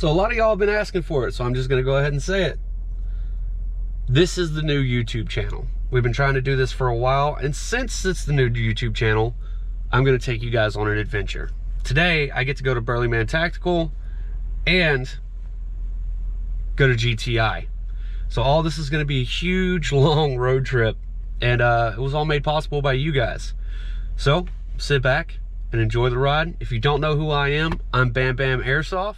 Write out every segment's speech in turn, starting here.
So a lot of y'all have been asking for it, so I'm just gonna go ahead and say it. This is the new YouTube channel. We've been trying to do this for a while, and since it's the new YouTube channel, I'm gonna take you guys on an adventure. Today, I get to go to Burlyman Tactical and go to GTI. So all this is gonna be a huge, long road trip, and it was all made possible by you guys. So sit back and enjoy the ride. If you don't know who I am, I'm BAMBAM Airsoft.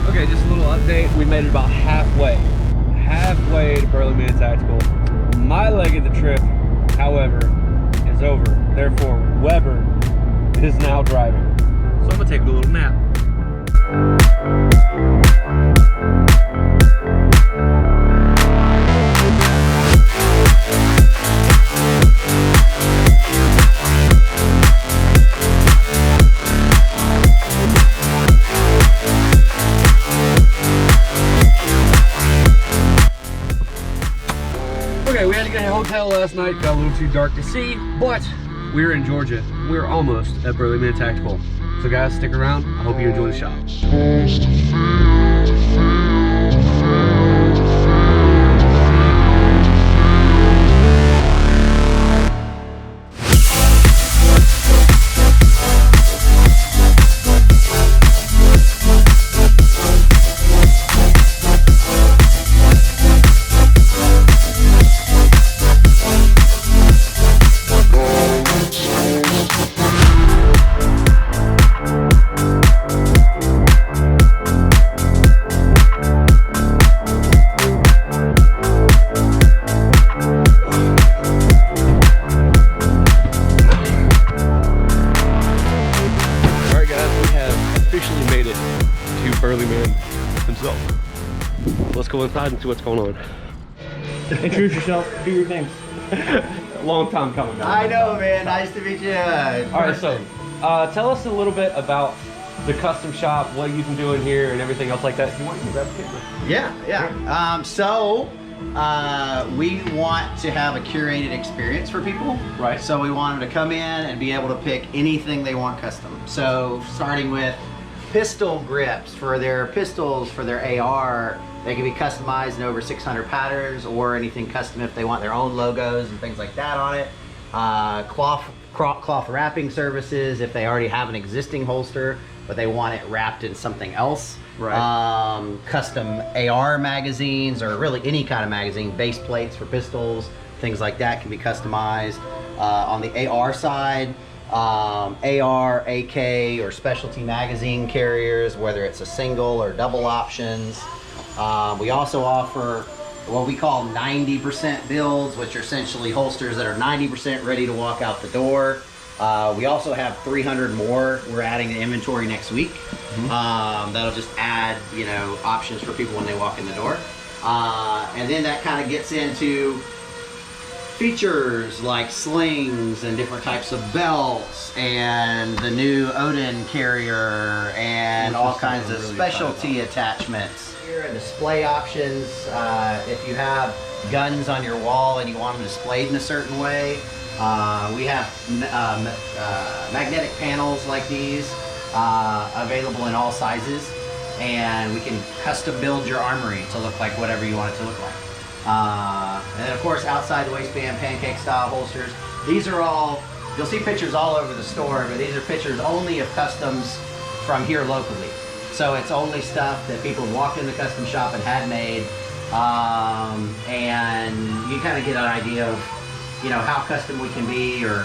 Okay, just a little update. We made it about halfway to Burlyman Tactical. My leg of the trip, however, is over. Therefore, Weber is now driving. So I'm gonna take a little nap. Okay, we had to get a hotel last night, got a little too dark to see, but we're in Georgia. We're almost at Burlyman Tactical. So guys, stick around. I hope you enjoy the shop. Burlyman himself. Let's go inside and see what's going on. Introduce yourself, do your thing. Long time coming. I know, man. Nice to meet you. All right, so tell us a little bit about the custom shop, what you've been doing here, and everything else like that. You want to grab the camera? Yeah. We want to have a curated experience for people. Right. So we want them to come in and be able to pick anything they want custom. So starting with pistol grips for their pistols, for their AR, they can be customized in over 600 patterns, or anything custom if they want their own logos and things like that on it. Cloth wrapping services if they already have an existing holster but they want it wrapped in something else. Right. Custom AR magazines, or really any kind of magazine, base plates for pistols, things like that can be customized. On the AR side, AR, AK, or specialty magazine carriers, whether it's a single or double options. We also offer what we call 90% builds, which are essentially holsters that are 90% ready to walk out the door. We also have 300 more we're adding to inventory next week. That'll just add, options for people when they walk in the door. And then that kind of gets into features like slings and different types of belts, and the new Odin carrier, and all kinds of specialty attachments. Here are display options. If you have guns on your wall and you want them displayed in a certain way, we have magnetic panels like these available in all sizes, and we can custom build your armory to look like whatever you want it to look like. And then of course outside the waistband pancake style holsters. These are all, you'll see pictures all over the store, but these are pictures only of customs from here locally. So it's only stuff that people walked in the custom shop and had made, and you kind of get an idea of how custom we can be, or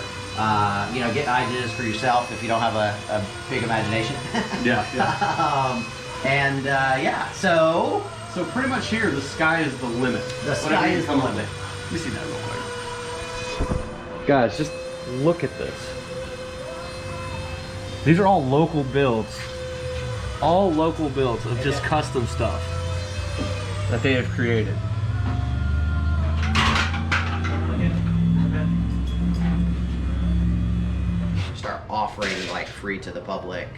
get ideas for yourself if you don't have a big imagination. So pretty much here, the sky is the limit. The sky is the limit. Let me see that real quick. Guys, just look at this. These are all local builds. All local builds of just custom stuff that they have created. free to the public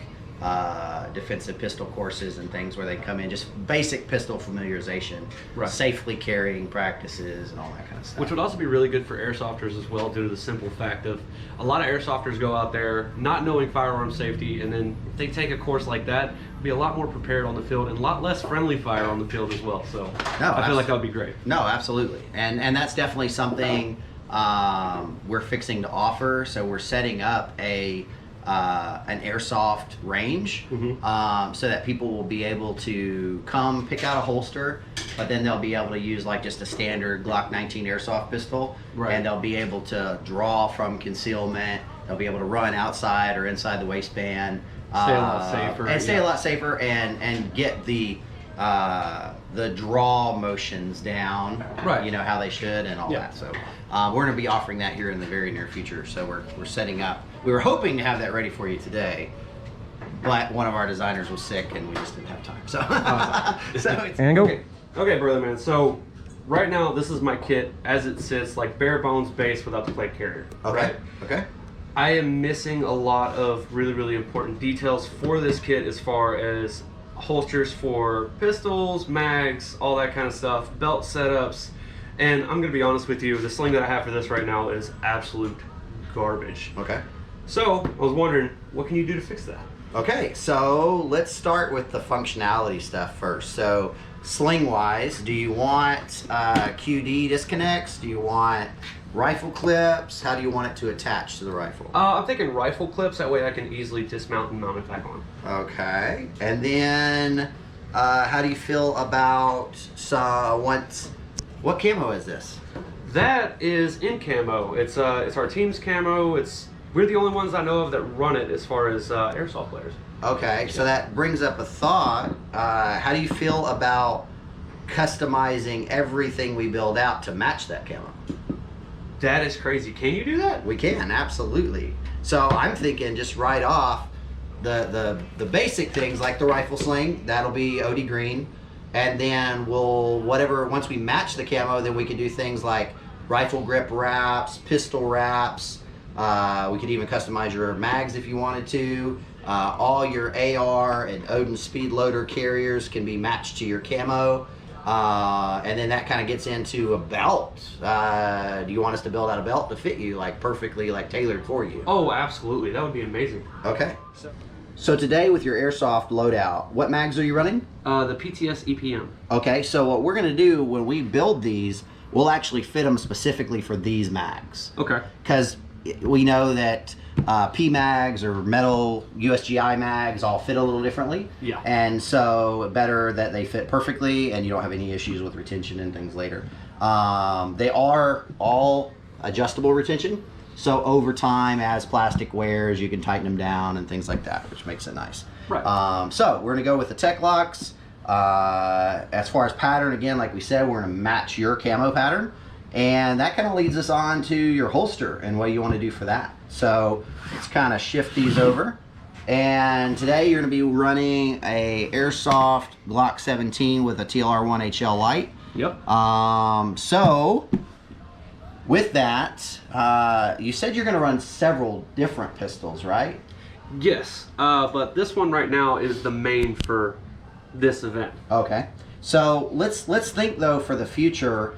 defensive pistol courses and things where they come in, just basic pistol familiarization, Right. safely carrying practices and all that kind of stuff. Which would also be really good for airsofters as well, due to the simple fact of a lot of airsofters go out there not knowing firearm safety, and then if they take a course like that, be a lot more prepared on the field and a lot less friendly fire on the field as well. So I feel like that would be great. No, absolutely, and that's definitely something we're fixing to offer. So we're setting up an airsoft range, so that people will be able to come pick out a holster, but then they'll be able to use like just a standard Glock 19 airsoft pistol, Right. and they'll be able to draw from concealment. They'll be able to run outside or inside the waistband, Stay a lot safer, and stay yeah. a lot safer, and get the draw motions down, Right. you know, how they should and all Yeah. that. So we're going to be offering that here in the very near future. So we're setting up. We were hoping to have that ready for you today, but one of our designers was sick and we just didn't have time. So, so it's, And go. Okay, brother man. So right now this is my kit as it sits, like bare bones base without the plate carrier. okay. Right? Okay. I am missing a lot of really, really important details for this kit, as far as holsters for pistols, mags, all that kind of stuff, belt setups. And I'm gonna be honest with you, the sling that I have for this right now is absolute garbage. Okay. So I was wondering, what can you do to fix that? Okay, so let's start with the functionality stuff first. So sling wise, do you want QD disconnects? Do you want rifle clips? How do you want it to attach to the rifle? I'm thinking rifle clips, that way I can easily dismount and mount it back on. Okay, and then how do you feel about what camo is this? That is in camo. It's our team's camo. We're the only ones I know of that run it as far as airsoft players. Okay, so that brings up a thought. How do you feel about customizing everything we build out to match that camo? That is crazy. Can you do that? We can, absolutely. So I'm thinking just right off the basic things like the rifle sling, that'll be OD green. And then once we match the camo, then we can do things like rifle grip wraps, pistol wraps. We could even customize your mags if you wanted to. All your AR and Odin speed loader carriers can be matched to your camo. And then that kind of gets into a belt. Do you want us to build out a belt to fit you, like perfectly, like tailored for you? Oh, absolutely. That would be amazing. Okay. So today with your airsoft loadout, what mags are you running? The PTS EPM. Okay, so what we're gonna do when we build these, we'll actually fit them specifically for these mags. Okay. Because we know that P mags or metal USGI mags all fit a little differently. Yeah. And so better that they fit perfectly and you don't have any issues with retention and things later. They are all adjustable retention. So over time, as plastic wears, you can tighten them down and things like that, which makes it nice. Right. So we're gonna go with the Tech Locks. As far as pattern, again, like we said, we're gonna match your camo pattern. And that kind of leads us on to your holster and what you want to do for that. So let's kind of shift these over. And today you're going to be running a airsoft Glock 17 with a TLR1 HL light. Yep. So with that, you said you're going to run several different pistols, right? Yes. But this one right now is the main for this event. Okay. So let's think though for the future.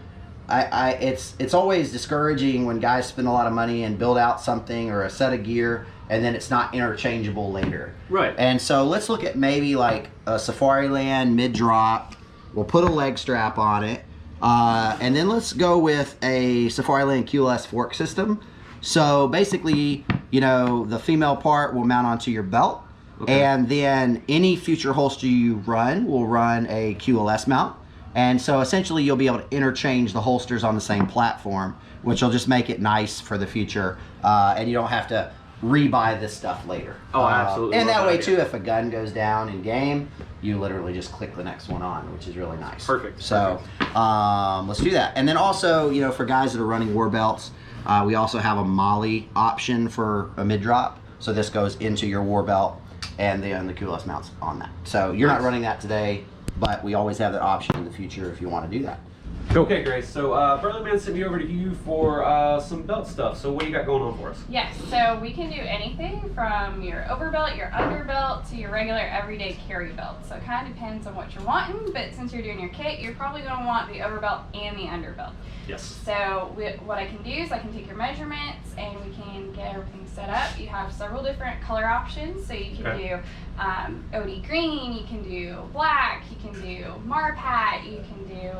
It's always discouraging when guys spend a lot of money and build out something or a set of gear and then it's not interchangeable later. Right. And so let's look at maybe like a Safariland mid-drop. We'll put a leg strap on it. And then let's go with a Safariland QLS fork system. So basically, you know, the female part will mount onto your belt. Okay. And then any future holster you run will run a QLS mount. And so essentially you'll be able to interchange the holsters on the same platform, which will just make it nice for the future. And you don't have to rebuy this stuff later. Oh, absolutely. And that way too, if a gun goes down in game, you literally just click the next one on, which is really nice. Perfect. So let's do that. And then also, you know, for guys that are running war belts, we also have a Molly option for a mid-drop. So this goes into your war belt and then the QLS mounts on that. So you're not running that today, but we always have that option in the future if you want to do that. Okay, Grace. So Burlyman sent me over to you for some belt stuff. So what do you got going on for us? Yes, so we can do anything from your overbelt, your underbelt, to your regular everyday carry belt. So it kind of depends on what you're wanting, but since you're doing your kit, you're probably going to want the overbelt and the underbelt. Yes. So what I can do is I can take your measurements and we can get everything set up. You have several different color options. So you can do OD green, you can do black, you can do Marpat, you can do,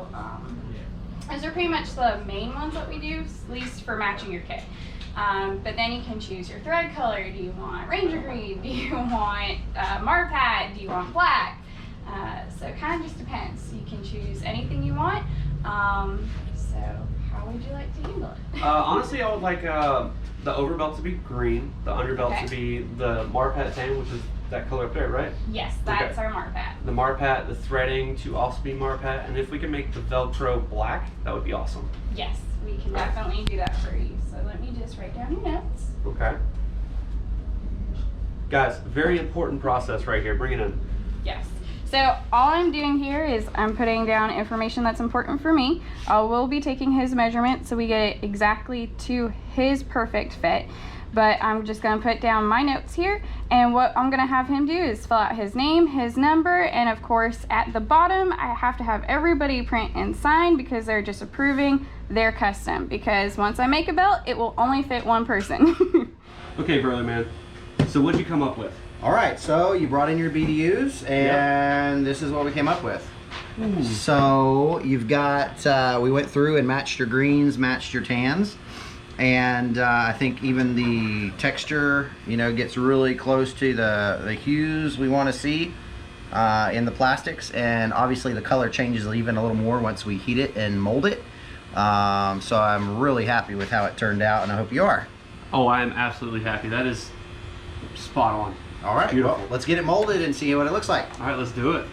those are pretty much the main ones that we do, at least for matching your kit. But then you can choose your thread color. Do you want Ranger green? Do you want Marpat? Do you want black? So it kind of just depends. You can choose anything you want. So how would you like to handle it? Honestly, I would like the overbelt to be green, the underbelt to be the Marpat tan, which is that color up there, right? Yes, that's our Marpat. The Marpat, the threading to also be Marpat, and if we can make the Velcro black, that would be awesome. Yes, we can definitely do that for you. So let me just write down your notes. Okay. Guys, very important process right here. Bring it in. Yes. So all I'm doing here is I'm putting down information that's important for me. I will be taking his measurement so we get it exactly to his perfect fit. But I'm just going to put down my notes here, and what I'm going to have him do is fill out his name, his number, and of course at the bottom I have to have everybody print and sign because they're just approving their custom, because once I make a belt it will only fit one person. Okay, Burlyman, so what'd you come up with? All right, so you brought in your BDUs, and this is what we came up with. So you've got, we went through and matched your greens, matched your tans. And I think even the texture, you know, gets really close to the hues we want to see in the plastics. And obviously the color changes even a little more once we heat it and mold it. So I'm really happy with how it turned out, and I hope you are. Oh, I am absolutely happy. That is spot on. All right, well, let's get it molded and see what it looks like. All right, let's do it.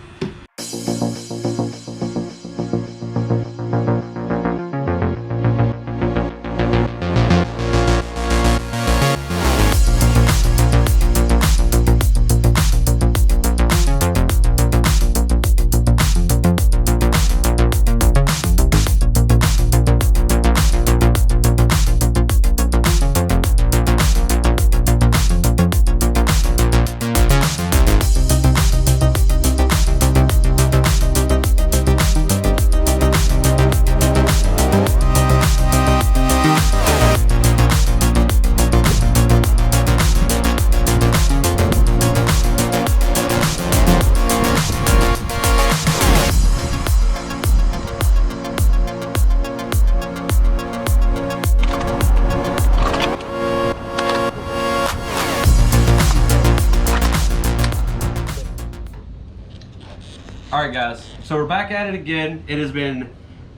Alright guys, so we're back at it again. It has been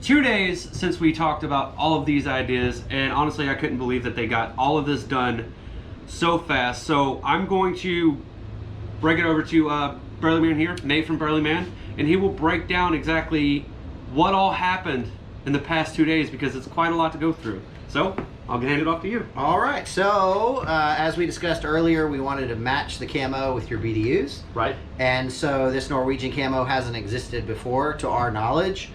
2 days since we talked about all of these ideas, and honestly I couldn't believe that they got all of this done so fast. So I'm going to break it over to Burlyman here, Nate from Burlyman, and he will break down exactly what all happened in the past 2 days, because it's quite a lot to go through. So I'll hand it off to you. All right, so as we discussed earlier, we wanted to match the camo with your BDUs. Right. And so this Norwegian camo hasn't existed before, to our knowledge,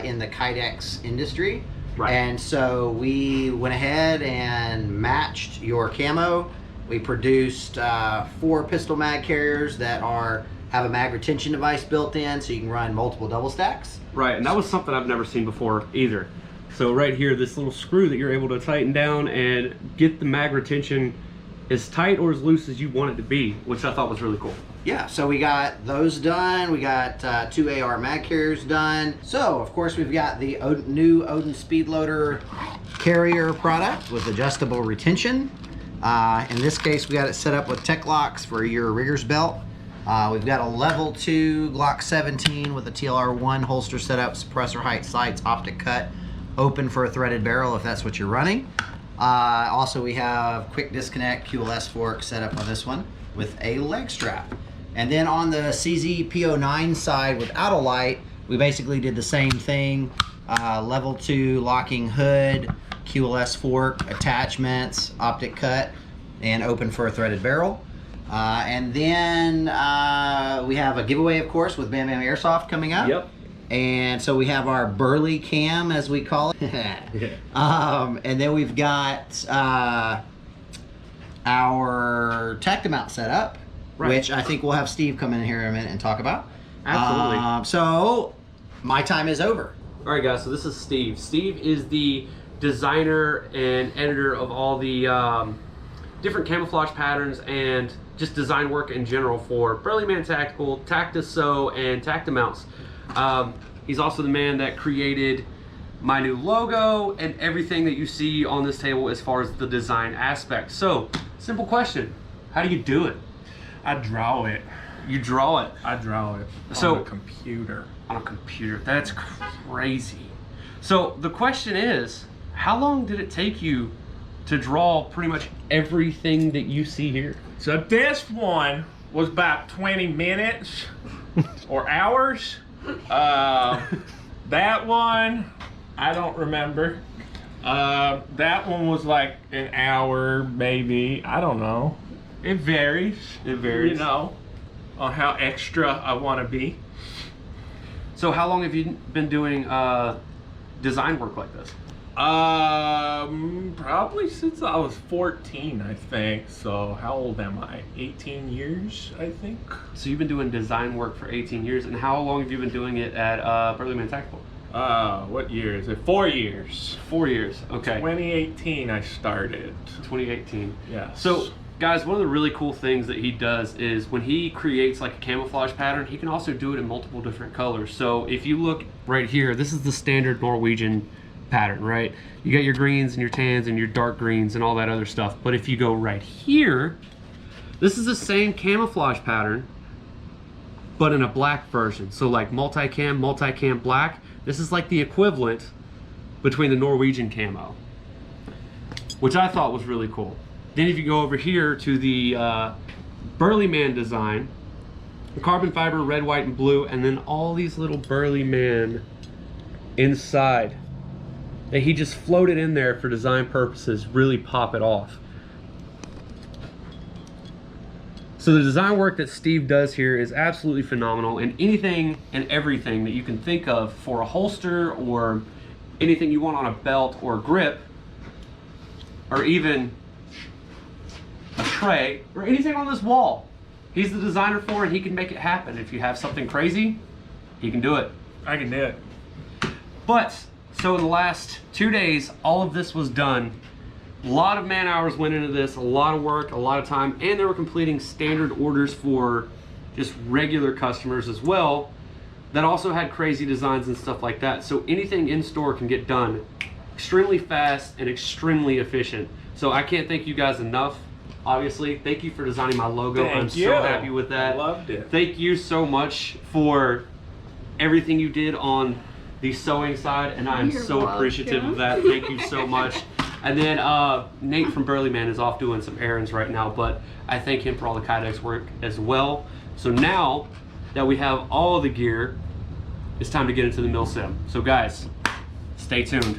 in the Kydex industry. Right. And so we went ahead and matched your camo. We produced 4 pistol mag carriers that have a mag retention device built in, so you can run multiple double stacks. Right, and that was something I've never seen before either. So right here, this little screw that you're able to tighten down and get the mag retention as tight or as loose as you want it to be, which I thought was really cool. Yeah, so we got those done. We got 2 AR mag carriers done. So, of course, we've got the new Odin Speed Loader carrier product with adjustable retention. In this case, we got it set up with tech locks for your rigger's belt. We've got a level 2 Glock 17 with a TLR1 holster setup, suppressor height, sights, optic cut, open for a threaded barrel if that's what you're running. Also, we have quick disconnect QLS fork set up on this one with a leg strap. And then on the CZ P09 side without a light, we basically did the same thing. Level 2 locking hood, QLS fork, attachments, optic cut, and open for a threaded barrel. And then we have a giveaway, of course, with BAMBAM Airsoft coming up. Yep. And so we have our Burly cam, as we call it. And then we've got our tactic mount set up, which I think we'll have Steve come in here in a minute and talk about. Absolutely. So my time is over. All right, guys, so this is Steve. Steve is the designer and editor of all the different camouflage patterns and just design work in general for Burlyman Tactical, Tactiso, and Tacti-Mounts. He's also the man that created my new logo and everything that you see on this table as far as the design aspect. So, simple question. How do you do it? I draw it. You draw it? I draw it So, on a computer. On a computer. That's crazy. So, the question is, how long did it take you to draw pretty much everything that you see here? So this one was about 20 minutes or hours. That one, I don't remember. That one was like an hour, maybe. I don't know. It varies. It varies. You know, on how extra I want to be. So how long have you been doing design work like this? Probably since I was 14, I think. So how old am I? 18 years, I think. So you've been doing design work for 18 years, and how long have you been doing it at Burlyman Tactical? What year is it? 4 years. 4 years, okay. 2018 I started. 2018. Yeah. So guys, one of the really cool things that he does is when he creates like a camouflage pattern, he can also do it in multiple different colors. So if you look right here, this is the standard Norwegian pattern, right? You got your greens and your tans and your dark greens and all that other stuff. But if you go right here, this is the same camouflage pattern, but in a black version. So like multicam black. This is like the equivalent between the Norwegian camo, which I thought was really cool. Then if you go over here to the Burlyman design, the carbon fiber, red, white, and blue, and then all these little Burlyman inside that he just floated in there for design purposes really pop it off. So the design work that Steve does here is absolutely phenomenal, and anything and everything that you can think of for a holster or anything you want on a belt or grip, or even a tray, or anything on this wall, he's the designer for, and he can make it happen. If you have something crazy, he can do it. I can do it. But so in the last 2 days, all of this was done. A lot of man hours went into this, a lot of work, a lot of time, and they were completing standard orders for just regular customers as well that also had crazy designs and stuff like that. So anything in store can get done extremely fast and extremely efficient. So I can't thank you guys enough. Obviously, thank you for designing my logo. I'm so happy with that. I loved it. Thank you so much for everything you did on the sewing side, and I'm so appreciative of that. Thank you so much. And then Nate from Burlyman is off doing some errands right now, but I thank him for all the Kydex work as well. So now that we have all of the gear, it's time to get into the mill sim. So guys, stay tuned.